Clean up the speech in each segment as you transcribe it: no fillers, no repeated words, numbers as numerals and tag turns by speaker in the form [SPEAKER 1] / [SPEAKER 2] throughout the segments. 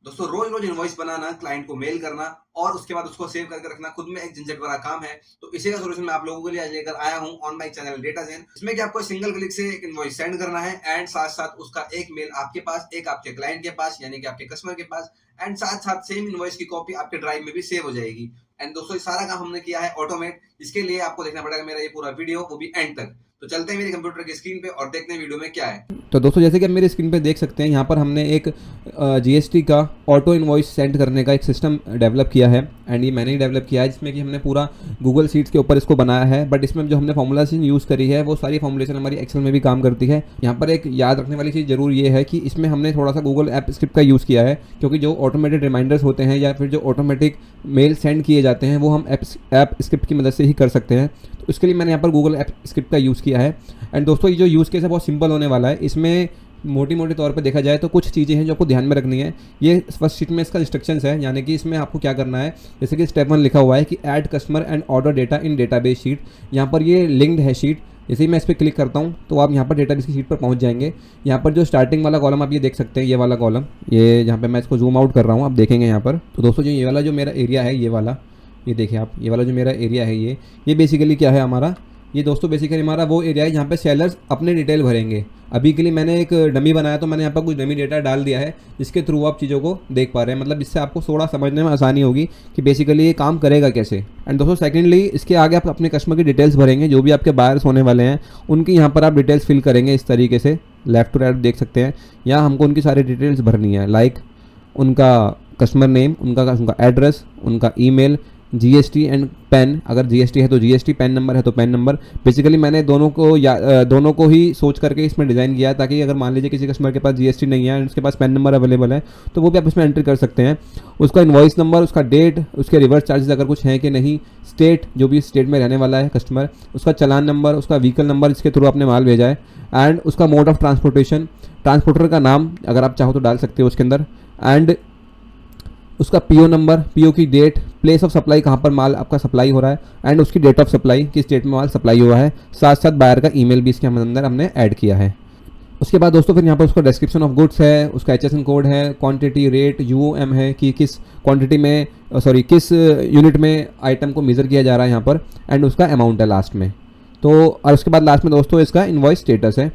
[SPEAKER 1] दोस्तों रोज रोज इनवॉइस बनाना, क्लाइंट को मेल करना और उसके बाद उसको सेव करके रखना खुद में एक झंझट भरा काम है। तो इसी का सॉल्यूशन मैं आप लोगों के लिए आज लेकर आया हूं ऑन माय चैनल डेटाजेन। इसमें कि आपको सिंगल क्लिक से एक इनवॉइस सेंड करना है एंड साथ साथ उसका एक मेल आपके पास, एक आपके क्लाइंट के पास यानी कि आपके कस्टमर के पास, एंड साथ साथ सेम इनवॉइस की कॉपी आपके ड्राइव में भी सेव हो जाएगी। एंड दोस्तों ये सारा काम हमने किया है ऑटोमेट। इसके लिए आपको देखना पड़ेगा मेरा ये पूरा वीडियो, वो भी एंड तक। तो चलते हैं मेरे कंप्यूटर की स्क्रीन पे और देखते हैं वीडियो में क्या है।
[SPEAKER 2] तो दोस्तों जैसे कि आप मेरी स्क्रीन पे देख सकते हैं, यहाँ पर हमने एक जीएसटी का ऑटो इनवॉइस सेंड करने का एक सिस्टम डेवलप किया है। एंड ये मैंने ही डेवलप किया है, जिसमें कि हमने पूरा गूगल शीट्स के ऊपर इसको बनाया है। बट इसमें जो हमने फॉर्मूलेशन यूज़ करी है वो सारी फॉर्मूलेशन हमारी एक्सेल में भी काम करती है। यहाँ पर एक याद रखने वाली चीज़ ज़रूर ये है कि इसमें हमने थोड़ा सा गूगल ऐप स्क्रिप्ट का यूज़ किया है, क्योंकि जो ऑटोमेटेड रिमाइंडर्स होते हैं या फिर जो ऑटोमेटिक मेल सेंड किए जाते हैं वो हम ऐप स्क्रिप्ट की मदद से ही कर सकते हैं। तो इसके लिए मैंने यहाँ पर गूगल ऐप स्क्रिप्ट का यूज़ किया है। एंड दोस्तों ये जो यूज़ केस है बहुत सिंपल होने वाला है। इसमें मोटी मोटी तौर पे देखा जाए तो कुछ चीज़ें हैं जो आपको ध्यान में रखनी है। ये फर्स्ट शीट में इसका इंस्ट्रक्शंस है, यानी कि इसमें आपको क्या करना है। जैसे कि स्टेप 1 लिखा हुआ है कि add customer and order data in database sheet. यहाँ पर ये लिंक्ड है शीट। जैसे ही मैं इस पर क्लिक करता हूँ तो आप यहाँ पर डेटाबेस की शीट पर पहुँच जाएंगे। यहाँ पर जो स्टार्टिंग वाला कॉलम आप ये देख सकते हैं, ये वाला कॉलम, ये यहाँ पर मैं इसको जूम आउट कर रहा हूँ, आप देखेंगे यहाँ पर। तो दोस्तों जो ये वाला जो मेरा एरिया है, ये वाला, ये देखिए आप, ये वाला जो मेरा एरिया है ये बेसिकली क्या है हमारा, ये दोस्तों बेसिकली हमारा वो एरिया है जहाँ पे सेलर्स अपने डिटेल भरेंगे। अभी के लिए मैंने एक डमी बनाया, तो मैंने यहाँ पर कुछ डमी डेटा डाल दिया है जिसके थ्रू आप चीज़ों को देख पा रहे हैं। मतलब इससे आपको थोड़ा समझने में आसानी होगी कि बेसिकली ये काम करेगा कैसे। एंड दोस्तों सेकेंडली इसके आगे आप अपने कस्टमर की डिटेल्स भरेंगे, जो भी आपके बायर्स होने वाले हैं उनकी यहाँ पर आप डिटेल्स फिल करेंगे इस तरीके से। लेफ्ट टू राइट देख सकते हैं, यहाँ हमको उनकी सारी डिटेल्स भरनी है, लाइक उनका कस्टमर नेम, उनका एड्रेस, उनका ईमेल, जीएसटी एंड पैन, अगर जीएसटी है तो जीएसटी, पैन नंबर है तो पैन नंबर। बेसिकली मैंने दोनों को ही सोच करके इसमें डिज़ाइन किया है, ताकि अगर मान लीजिए किसी कस्टमर के पास जीएसटी नहीं है एंड उसके पास पैन नंबर अवेलेबल है तो वो भी आप इसमें एंट्री कर सकते हैं। उसका इनवॉइस नंबर, उसका डेट, उसके रिवर्स चार्जेस अगर कुछ हैं कि नहीं, स्टेट, जो भी स्टेट में रहने वाला है कस्टमर, उसका चालान नंबर, उसका व्हीकल नंबर जिसके थ्रू आपने माल भेजा है, एंड उसका मोड ऑफ ट्रांसपोर्टेशन, ट्रांसपोर्टर का नाम अगर आप चाहो तो डाल सकते हो उसके अंदर, एंड उसका पीओ नंबर, पीओ की डेट, प्लेस ऑफ सप्लाई, कहाँ पर माल आपका सप्लाई हो रहा है, एंड उसकी डेट ऑफ सप्लाई, किस डेट में माल सप्लाई हुआ है। साथ साथ बायर का ईमेल भी इसके अंदर हमने ऐड किया है। उसके बाद दोस्तों फिर यहाँ पर उसका डिस्क्रिप्शन ऑफ गुड्स है, उसका HSN कोड है, क्वांटिटी, रेट, UOM है कि किस क्वांटिटी में, किस यूनिट में आइटम को मेज़र किया जा रहा है यहाँ पर, एंड उसका अमाउंट है लास्ट में। तो और उसके बाद लास्ट में दोस्तों इसका इनवॉइस स्टेटस है।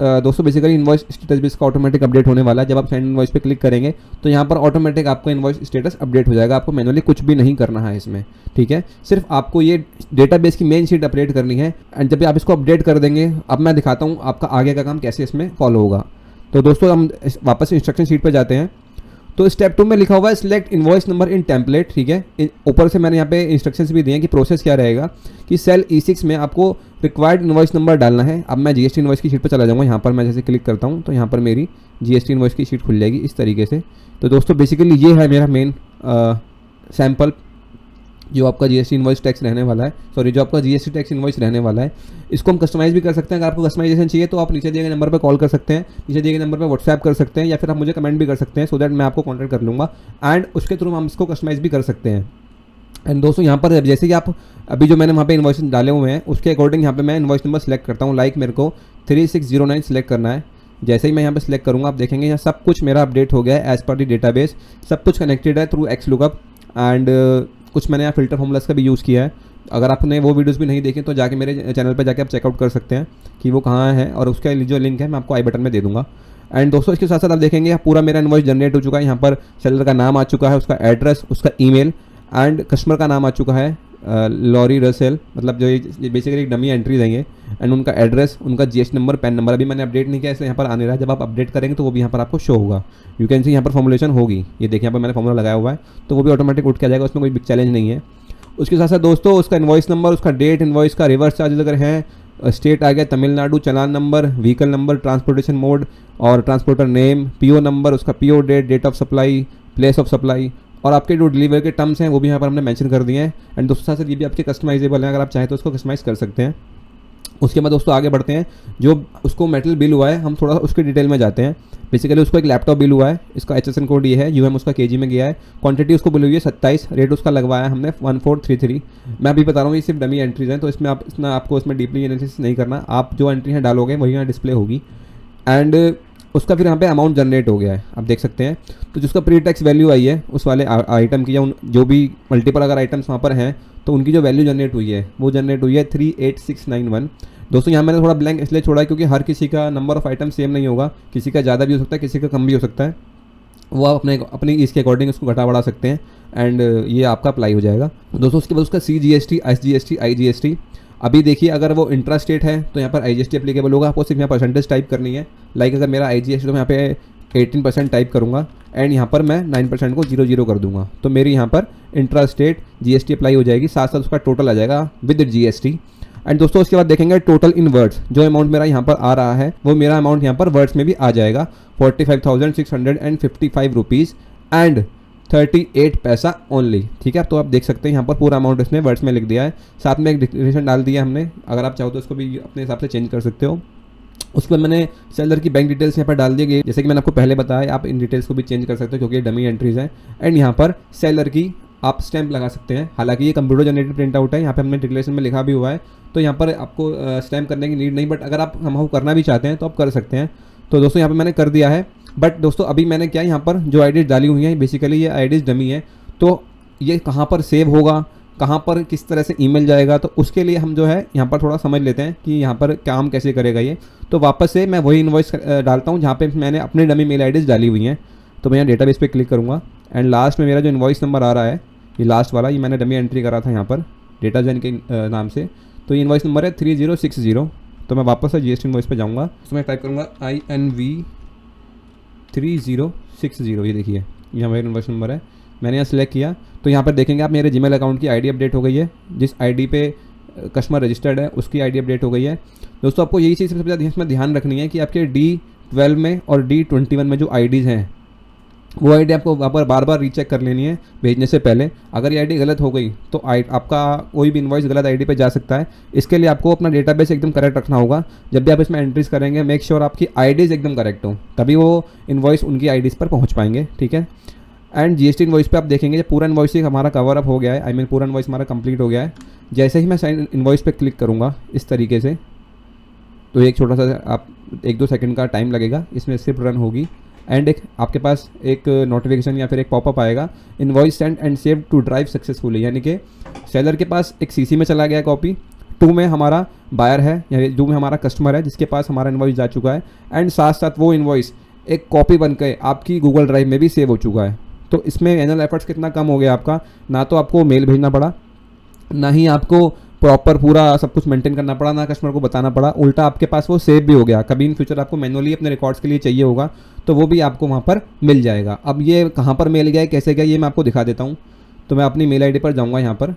[SPEAKER 2] दोस्तों बेसिकली इनवॉइस स्टेटस भी इसका ऑटोमेटिक अपडेट होने वाला है। जब आप सेंड इनवॉइस पे क्लिक करेंगे तो यहाँ पर ऑटोमेटिक आपका इनवॉइस स्टेटस अपडेट हो जाएगा। आपको मैनुअली कुछ भी नहीं करना है इसमें, ठीक है। सिर्फ आपको ये डेटाबेस की मेन शीट अपडेट करनी है, एंड जब आप इसको अपडेट कर देंगे, अब मैं दिखाता हूँ आपका आगे का काम कैसे इसमें फॉलो होगा। तो दोस्तों हम वापस इंस्ट्रक्शन शीट पर जाते हैं। तो स्टेप 2 में लिखा हुआ है select invoice number in template, ठीक है। ऊपर से मैंने यहाँ पे इंस्ट्रक्शंस भी दिए हैं कि प्रोसेस क्या रहेगा, कि सेल E6 में आपको रिक्वायर्ड इनवॉइस नंबर डालना है। अब मैं जीएसटी इनवॉइस की शीट पर चला जाऊँगा। यहाँ पर मैं जैसे क्लिक करता हूँ तो यहाँ पर मेरी जीएसटी इनवॉइस की शीट खुल जाएगी इस तरीके से। तो दोस्तों बेसिकली ये है मेरा मेन सैम्पल, जो आपका जीएसटी इनवॉइस टैक्स रहने वाला है, जो आपका जीएसटी टैक्स इनवॉइस रहने वाला है। इसको हम कस्टमाइज़ भी कर सकते हैं। अगर आपको कस्टमाइजेशन चाहिए तो आप नीचे दिए गए नंबर पर कॉल कर सकते हैं, नीचे दिए गए नंबर पर व्हाट्सएप कर सकते हैं, या फिर आप मुझे कमेंट भी कर सकते हैं, सो दैट मैं आपको कॉन्टैक्ट कर लूँगा एंड उसके थ्रू हम इसको कस्टमाइज़ भी कर सकते हैं। एंड दोस्तों यहाँ पर जैसे कि आप अभी जो मैंने वहाँ पे इनवॉइस डाले हुए हैं उसके अकॉर्डिंग यहाँ पे मैं इनवॉइस नंबर सेलेक्ट करता हूँ। लाइक मेरे को 3609 सेलेक्ट करना है। जैसे ही मैं यहाँ पे सिलेक्ट करूँगा आप देखेंगे यहाँ सब कुछ मेरा अपडेट हो गया है एज पर दी डेटाबेस। सब कुछ कनेक्टेड है थ्रू XLOOKUP, एंड कुछ मैंने यहाँ फिल्टर फॉर्मूलास का भी यूज़ किया है। अगर आपने वो वीडियोस भी नहीं देखे तो जाके मेरे चैनल पर जाके आप चेकआउट कर सकते हैं कि वो कहाँ है, और उसका जो लिंक है मैं आपको आई बटन में दे दूँगा। एंड दोस्तों इसके साथ साथ आप देखेंगे पूरा मेरा इनवॉइस जनरेट हो चुका है। यहाँ पर सेलर का नाम आ चुका है, उसका एड्रेस, उसका ईमेल, एंड कस्टमर का नाम आ चुका है लॉरी रसेल, मतलब जो ये बेसिकली एक डमी एंट्री देंगे, एंड उनका एड्रेस, उनका जीएसटी नंबर, पैन नंबर। अभी मैंने अपडेट नहीं किया इसलिए यहाँ पर आने रहा है। जब आप अपडेट करेंगे तो वो भी यहाँ पर आपको शो होगा। यू कैन सी यहाँ पर फॉर्मुलेशन होगी, ये देखिए यहाँ पर मैंने फॉर्मूला लगाया हुआ है, तो वो भी ऑटोमेटिक उठ के आ जाएगा, उसमें कोई बिग चैलेंज नहीं है। उसके साथ साथ दोस्तों उसका इनवॉइस नंबर, उसका डेट, इनवॉइस का रिवर्स चार्जेस अगर हैं, स्टेट आ गया Tamil Nadu, challan number, vehicle number, transportation mode और ट्रांसपोर्टर नेम, पीओ नंबर, उसका PO date, date of supply, place of supply, और आपके जो डिलीवरी के टर्म्स हैं वो भी यहाँ पर हमने मेंशन कर दिए हैं। एंड दोस्तों साथ ये भी आपके कस्टमाइजेबल हैं, अगर आप चाहें तो उसको कस्टमाइज़ कर सकते हैं। उसके बाद दोस्तों आगे बढ़ते हैं। जो उसको मेटल बिल हुआ है हम थोड़ा उसके डिटेल में जाते हैं। बेसिकली उसको एक लैपटॉप बिल हुआ है, इसका HSN कोड ये है, UM उसका KG में गया है, क्वांटिटी उसको बिल हुई है 27, रेट उसका लगवाया हमने 1433। मैं अभी बता रहा हूँ ये सिर्फ डमी एंट्रीज हैं, तो इसमें आपको इसमें डीपली एनालिसिस नहीं करना। आप जो एंट्री हैं डालोगे वही यहाँ डिस्प्ले होगी। एंड उसका फिर यहाँ पे अमाउंट जनरेट हो गया है, आप देख सकते हैं। तो जिसका प्री टैक्स वैल्यू आई है उस वाले आइटम की, या उन जो भी मल्टीपल अगर आइटम्स वहाँ पर हैं तो उनकी जो वैल्यू जनरेट हुई है वो जनरेट हुई है 38691। दोस्तों यहाँ मैंने थोड़ा ब्लैंक इसलिए छोड़ा है क्योंकि हर किसी का नंबर ऑफ़ आइटम सेम नहीं होगा, किसी का ज़्यादा भी हो सकता है, किसी का कम भी हो सकता है। वो आप अपनी इसके अकॉर्डिंग उसको घटा बढ़ा सकते हैं एंड ये आपका अप्लाई हो जाएगा। दोस्तों उसके बाद उसका CGST, SGST, IGST। अभी देखिए अगर वो इंट्रा स्टेट है तो यहाँ पर IGST एप्लीकेबल होगा, आपको सिर्फ यहाँ परसेंटेज टाइप करनी है। लाइक अगर मेरा IGST तो मैं यहाँ पे 18% टाइप करूँगा एंड यहाँ पर मैं 9% को 00 कर दूंगा, तो मेरी यहाँ पर इंट्रा स्टेट GST अप्लाई हो जाएगी, साथ साथ उसका टोटल आ जाएगा विद GST। एंड दोस्तों उसके बाद देखेंगे टोटल इन वर्ड्स, जो अमाउंट मेरा यहाँ पर आ रहा है वो मेरा अमाउंट यहाँ पर वर्ड्स में भी आ जाएगा 45,655 रुपीज़ एंड 38 पैसा ओनली। ठीक है, तो आप देख सकते हैं यहाँ पर पूरा अमाउंट इसने वर्ड्स में लिख दिया है, साथ में एक डिक्लेरेशन डाल दिया हमने। अगर आप चाहो तो उसको भी अपने हिसाब से चेंज कर सकते हो। उस पर मैंने सेलर की बैंक डिटेल्स यहाँ पर डाल दी गई, जैसे कि मैंने आपको पहले बताया, आप इन डिटेल्स को भी चेंज कर सकते हो क्योंकि ये डमी एंट्रीज हैं। एंड यहाँ पर सेलर की आप स्टैंप लगा सकते हैं, हालांकि ये कंप्यूटर जनरेटेड प्रिंट आउट है, यहाँ पे हमने डिक्लेरेशन में लिखा भी हुआ है, तो यहाँ पर आपको स्टैम्प करने की नीड नहीं, बट अगर आप हम करना भी चाहते हैं तो आप कर सकते हैं। तो दोस्तों यहाँ पे मैंने कर दिया है। बट दोस्तों अभी मैंने क्या यहाँ पर जो आईडीज़ डाली हुई हैं बेसिकली ये आईडीज़ डमी है, तो ये कहाँ पर सेव होगा, कहाँ पर किस तरह से ईमेल जाएगा, तो उसके लिए हम जो है यहाँ पर थोड़ा समझ लेते हैं कि यहाँ पर काम कैसे करेगा ये। तो वापस से मैं वही इन्वॉइस डालता हूँ जहाँ पे मैंने अपने डमी मेल आईडीज़ डाली हुई हैं। तो मैं यहाँ डेटाबेस पे क्लिक करूँगा एंड लास्ट में मेरा जो इन्वॉइस नंबर आ रहा है ये लास्ट वाला, ये मैंने डमी एंट्री करा था यहाँ पर डेटाजेन के नाम से, तो ये इन्वॉइस नंबर है 3060। तो मैं वापस से GST इन्वॉइस पे जाऊँगा, तो मैं टाइप करूँगा INV 3060। ये देखिए ये मेरा इन्वॉइस नंबर है, मैंने यहाँ सेलेक्ट किया। तो यहाँ पर देखेंगे आप मेरे जीमेल अकाउंट की आईडी अपडेट हो गई है, जिस आईडी पे कस्टमर रजिस्टर्ड है उसकी आईडी अपडेट हो गई है। दोस्तों आपको यही चीज़ सबसे ज़्यादा इसमें ध्यान रखनी है कि आपके D12 में और D21 में जो आईडीज़ हैं वो आईडी आपको वहाँ पर बार बार रीचेक कर लेनी है भेजने से पहले। अगर ये आईडी गलत हो गई तो आपका कोई भी इन्वॉइस गलत आईडी पे जा सकता है। इसके लिए आपको अपना डेटाबेस एकदम करेक्ट रखना होगा। जब भी आप इसमें एंट्रीज करेंगे मेक श्योर आपकी आईडीज़ एकदम करेक्ट हो, तभी वो इन्वॉइस उनकी आईडीज़ पर पहुँच पाएंगे। ठीक है, एंड GST इन्वॉइस पे आप देखेंगे जब पूरा इन्वॉइस हमारा कवर अप हो गया है, आई मीन पूरा इन्वॉइस हमारा कंप्लीट हो गया है, जैसे ही मैं साइन इन्वॉइस पे क्लिक करूँगा इस तरीके से, तो एक छोटा सा आप 1-2 सेकंड का टाइम लगेगा, इसमें स्क्रिप्ट रन होगी एंड एक आपके पास एक नोटिफिकेशन या फिर एक पॉपअप आएगा, invoice send and save to drive successfully, यानी कि सेलर के पास एक CC में चला गया कॉपी, 2 में हमारा बायर है या 2 में हमारा कस्टमर है जिसके पास हमारा इन्वॉइस जा चुका है, एंड साथ साथ वो इन्वॉइस एक कॉपी बन के आपकी गूगल ड्राइव में भी सेव हो चुका है। तो इसमें एनुअल एफर्ट्स कितना कम हो गया आपका, ना तो आपको मेल भेजना पड़ा, ना ही आपको प्रॉपर पूरा सब कुछ मेंटेन करना पड़ा, ना कस्टमर को बताना पड़ा, उल्टा आपके पास वो सेव भी हो गया। कभी इन फ्यूचर आपको मैनुअली अपने रिकॉर्ड्स के लिए चाहिए होगा तो वो भी आपको वहाँ पर मिल जाएगा। अब ये कहाँ पर मिल गया है, कैसे गया, ये मैं आपको दिखा देता हूँ। तो मैं अपनी मेल आईडी पर जाऊँगा यहाँ पर,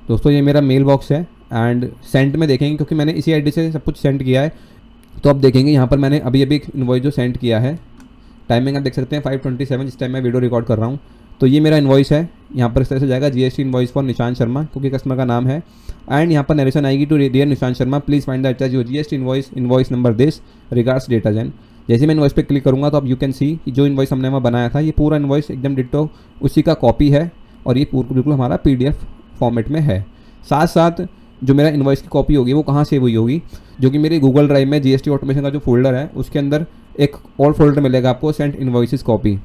[SPEAKER 2] दोस्तों ये मेरा मेल बॉक्स है एंड सेंड में देखेंगे क्योंकि मैंने इसी आईडी से सब कुछ सेंड किया है। तो आप देखेंगे यहाँ पर मैंने अभी एक इन्वॉइस जो सेंड किया है, टाइमिंग आप देख सकते हैं 5:27 जिस टाइम मैं वीडियो रिकॉर्ड कर रहा हूँ। तो ये मेरा इन्वॉइस है, यहाँ पर इस तरह से जाएगा GST invoice for Nishant Sharma क्योंकि कस्टमर का नाम है, एंड यहाँ पर नरेशन आएगी to dear Nishant Sharma please find the attach your GST invoice number this regards Datagen. जैसे मैं इन्वॉइस पे क्लिक करूँगा तो आप यू कैन सी कि जो इन्वॉइस हमने वहाँ बनाया था ये पूरा इन्वॉइस एकदम डिट्टो उसी का कॉपी है और ये बिल्कुल हमारा PDF फॉर्मेट में है। साथ साथ जो मेरा इन्वॉइस की कॉपी होगी वो कहाँ सेव हुई होगी, जो कि मेरी गूगल ड्राइव में GST ऑटोमेशन का जो फोल्डर है उसके अंदर एक और फोल्डर मिलेगा आपको सेंट इन्वॉइसेस कॉपी,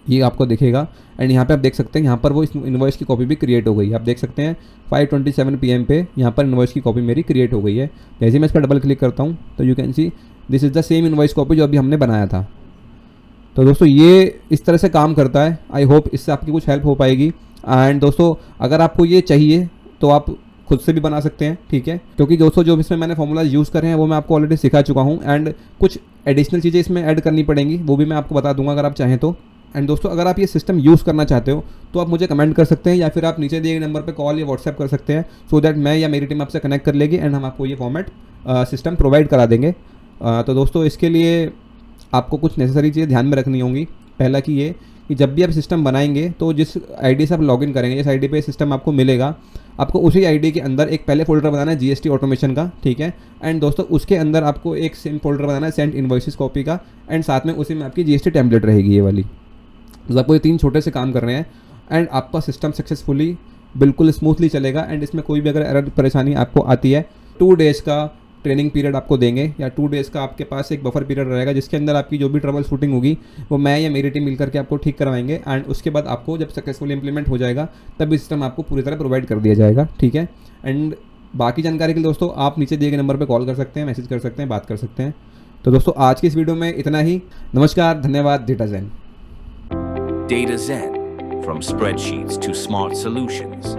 [SPEAKER 2] ये आपको दिखेगा। एंड यहाँ पे आप देख सकते हैं यहाँ पर वो इस इन्वॉइस की कॉपी भी क्रिएट हो गई। आप देख सकते हैं 5:27 PM पे यहाँ पर इन्वॉइस की कॉपी मेरी क्रिएट हो गई है। जैसे मैं इस पर डबल क्लिक करता हूँ तो you can see this is the same invoice copy जो अभी हमने बनाया था। तो दोस्तों ये इस तरह से काम करता है। आई होप इससे आपकी कुछ हेल्प हो पाएगी। एंड दोस्तों अगर आपको ये चाहिए तो आप खुद से भी बना सकते हैं, ठीक है, क्योंकि दोस्तों जो इसमें मैंने फॉर्मूलाज यूज़ करे हैं वो मैं आपको ऑलरेडी सिखा चुका हूँ एंड कुछ एडिशनल चीज़ें इसमें ऐड करनी पड़ेंगी वो भी मैं आपको बता दूंगा अगर आप चाहें तो। एंड दोस्तों अगर आप ये सिस्टम यूज़ करना चाहते हो तो आप मुझे कमेंट कर सकते हैं या फिर आप नीचे दिए गए नंबर पर कॉल या व्हाट्सएप कर सकते हैं, सो दैट मैं या मेरी टीम आपसे कनेक्ट कर लेगी एंड हम आपको ये फॉर्मेट सिस्टम प्रोवाइड करा देंगे। तो दोस्तों इसके लिए आपको कुछ नेसेसरी चीज़ें ध्यान में रखनी होंगी। पहला कि ये कि जब भी आप सिस्टम बनाएंगे तो जिस आईडी से आप लॉगिन करेंगे जिस आईडी पे सिस्टम आपको मिलेगा, आपको उसी आईडी के अंदर एक पहले फोल्डर बनाना है GST ऑटोमेशन का, ठीक है। एंड दोस्तों उसके अंदर आपको एक सेम फोल्डर बनाना है सेंड इन्वॉइसेस कॉपी का, एंड साथ में उसी में आपकी GST टेम्पलेट रहेगी ये वाली। तो आपको ये 3 छोटे से काम करने हैं एंड आपका सिस्टम सक्सेसफुली बिल्कुल स्मूथली चलेगा एंड इसमें कोई भी अगर एरर परेशानी आपको आती है 2 डेज़ का ट्रेनिंग पीरियड आपको देंगे या 2 डेज़ का आपके पास एक बफर पीरियड रहेगा जिसके अंदर आपकी जो भी ट्रबल शूटिंग होगी वो मैं या मेरी टीम मिलकर के आपको ठीक करवाएंगे एंड उसके बाद आपको जब सक्सेसफुली इंप्लीमेंट हो जाएगा तब सिस्टम आपको पूरी तरह प्रोवाइड कर दिया जाएगा, ठीक है। एंड बाकी जानकारी के लिए दोस्तों आप नीचे दिए गए नंबर पर कॉल कर सकते हैं, मैसेज कर सकते हैं, बात कर सकते हैं। तो दोस्तों आज की इस वीडियो में इतना ही। नमस्कार, धन्यवाद। Data Zen.
[SPEAKER 3] Data Zen, from spreadsheets to smart solutions.